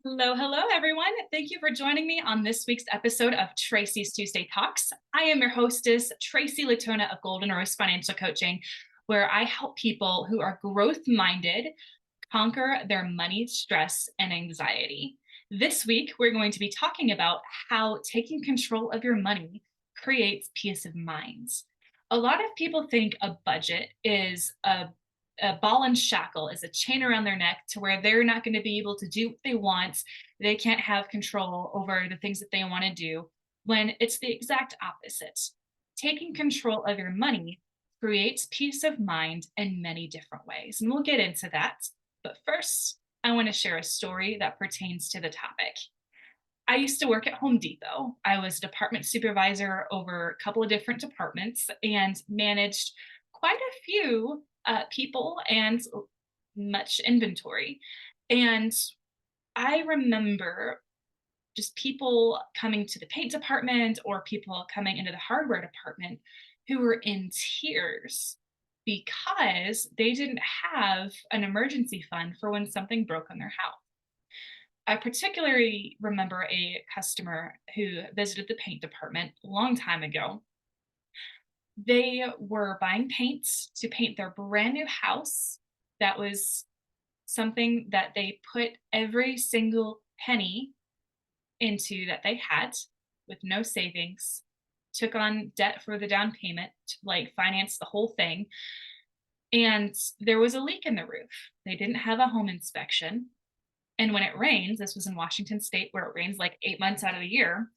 Hello, hello, everyone. Thank you for joining me on this week's episode of Tracy's Tuesday Talks. I am your hostess, Tracy Latona of Golden Rose Financial Coaching, where I help people who are growth minded conquer their money stress and anxiety. This week, we're going to be talking about how taking control of your money creates peace of mind. A lot of people think a budget is a ball and shackle, is a chain around their neck to where they're not going to be able to do what they want. They can't have control over the things that they want to do, when it's the exact opposite. Taking control of your money creates peace of mind in many different ways. And we'll get into that. But first, I want to share a story that pertains to the topic. I used to work at Home Depot. I was a department supervisor over a couple of different departments and managed quite a few people and much inventory. And I remember just people coming to the paint department or people coming into the hardware department who were in tears because they didn't have an emergency fund for when something broke on their house. I particularly remember a customer who visited the paint department a long time ago. They were buying paints to paint their brand new house. That was something that they put every single penny into that they had with no savings, took on debt for the down payment, like financed the whole thing. And there was a leak in the roof. They didn't have a home inspection. And when it rains, this was in Washington State where it rains like 8 months out of the year.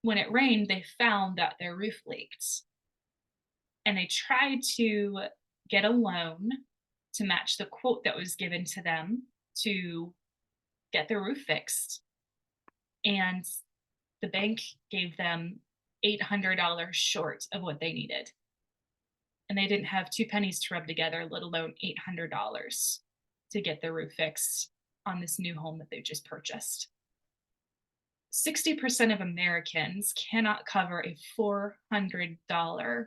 When it rained, they found that their roof leaked and they tried to get a loan to match the quote that was given to them to get their roof fixed. And the bank gave them $800 short of what they needed. And they didn't have two pennies to rub together, let alone $800 to get their roof fixed on this new home that they just purchased. 60% of Americans cannot cover a $400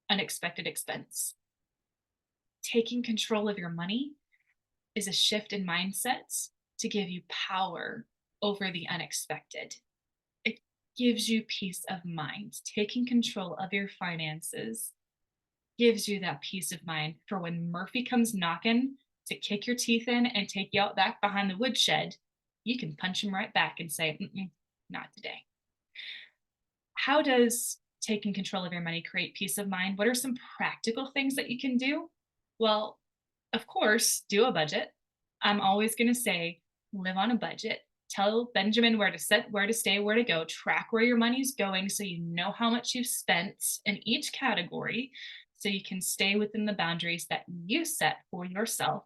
unexpected expense. Taking control of your money is a shift in mindsets to give you power over the unexpected. It gives you peace of mind. Taking control of your finances gives you that peace of mind for when Murphy comes knocking to kick your teeth in and take you out back behind the woodshed. You can punch him right back and say, not today. How does taking control of your money create peace of mind? What are some practical things that you can do? Well, of course, do a budget. I'm always going to say, live on a budget. Tell Benjamin where to sit, where to stay, where to go. Track where your money's going so you know how much you've spent in each category so you can stay within the boundaries that you set for yourself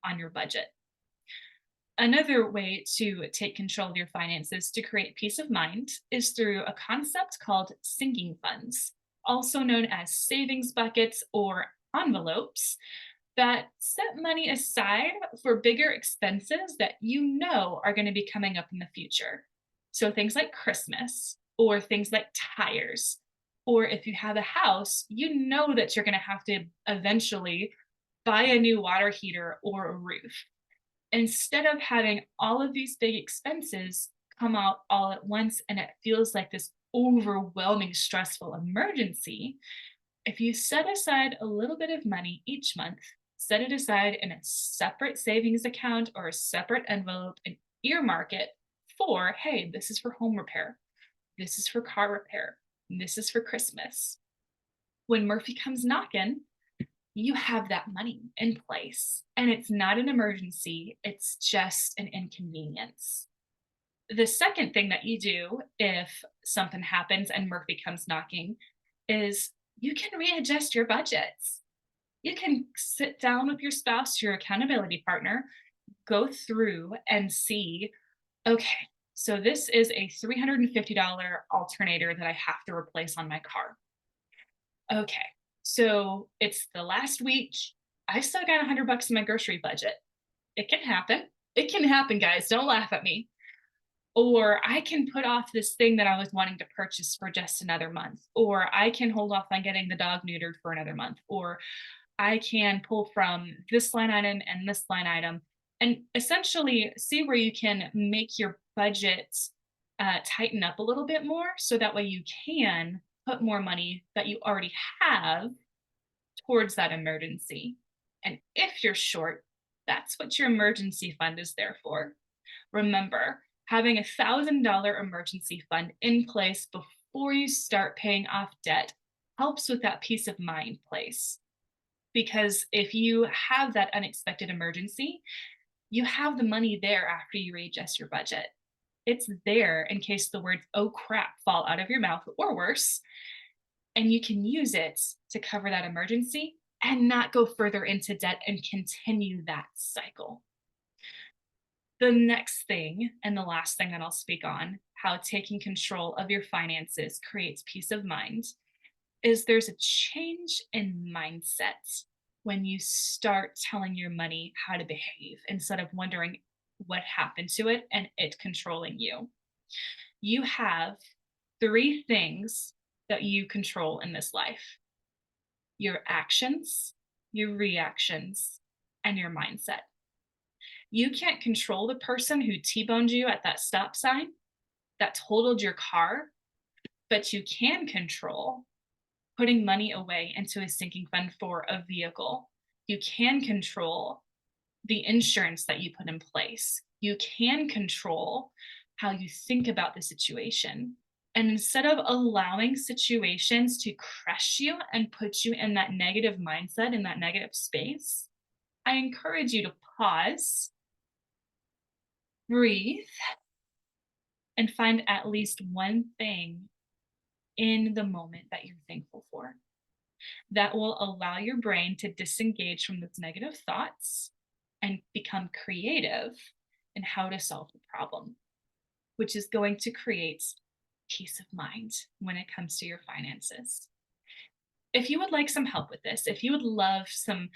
on your budget. Another way to take control of your finances to create peace of mind is through a concept called sinking funds, also known as savings buckets or envelopes that set money aside for bigger expenses that you know are going to be coming up in the future. So things like Christmas or things like tires, or if you have a house, you know that you're going to have to eventually buy a new water heater or a roof. Instead of having all of these big expenses come out all at once and it feels like this overwhelming, stressful emergency, if you set aside a little bit of money each month, set it aside in a separate savings account or a separate envelope and earmark it for, hey, this is for home repair, this is for car repair, this is for Christmas. When Murphy comes knocking, you have that money in place and it's not an emergency, it's just an inconvenience. The second thing that you do if something happens and Murphy comes knocking is you can readjust your budgets. You can sit down with your spouse, your accountability partner, go through and see, okay, so this is a $350 alternator that I have to replace on my car. Okay, so it's the last week. I still got $100 in my grocery budget. It can happen. It can happen, guys. Don't laugh at me. Or I can put off this thing that I was wanting to purchase for just another month. Or I can hold off on getting the dog neutered for another month. Or I can pull from this line item and this line item. and essentially see where you can make your budget tighten up a little bit more so that way you can put more money that you already have towards that emergency. And if you're short, that's what your emergency fund is there for. Remember, having $1,000 emergency fund in place before you start paying off debt helps with that peace of mind place. Because if you have that unexpected emergency, you have the money there after you readjust your budget. It's there in case the words, oh crap, fall out of your mouth or worse. And you can use it to cover that emergency and not go further into debt and continue that cycle. The next thing, and the last thing that I'll speak on, how taking control of your finances creates peace of mind, is there's a change in mindset when you start telling your money how to behave instead of wondering what happened to it and it controlling you. You have three things that you control in this life: your actions, your reactions, and your mindset. You can't control the person who T boned you at that stop sign, that totaled your car, but you can control putting money away into a sinking fund for a vehicle. You can control the insurance that you put in place. You can control how you think about the situation. And instead of allowing situations to crush you and put you in that negative mindset, in that negative space, I encourage you to pause, breathe, and find at least one thing in the moment that you're thankful for that will allow your brain to disengage from those negative thoughts and become creative in how to solve the problem, which is going to create peace of mind when it comes to your finances. If you would like some help with this, if you would love some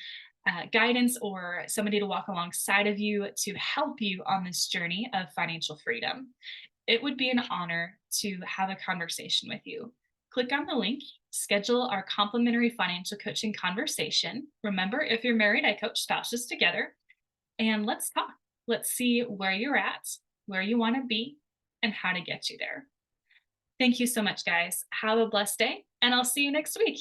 guidance or somebody to walk alongside of you to help you on this journey of financial freedom, it would be an honor to have a conversation with you. Click on the link, schedule our complimentary financial coaching conversation. Remember, if you're married, I coach spouses together, and let's talk. Let's see where you're at, where you want to be, and how to get you there. Thank you so much, guys. Have a blessed day, and I'll see you next week.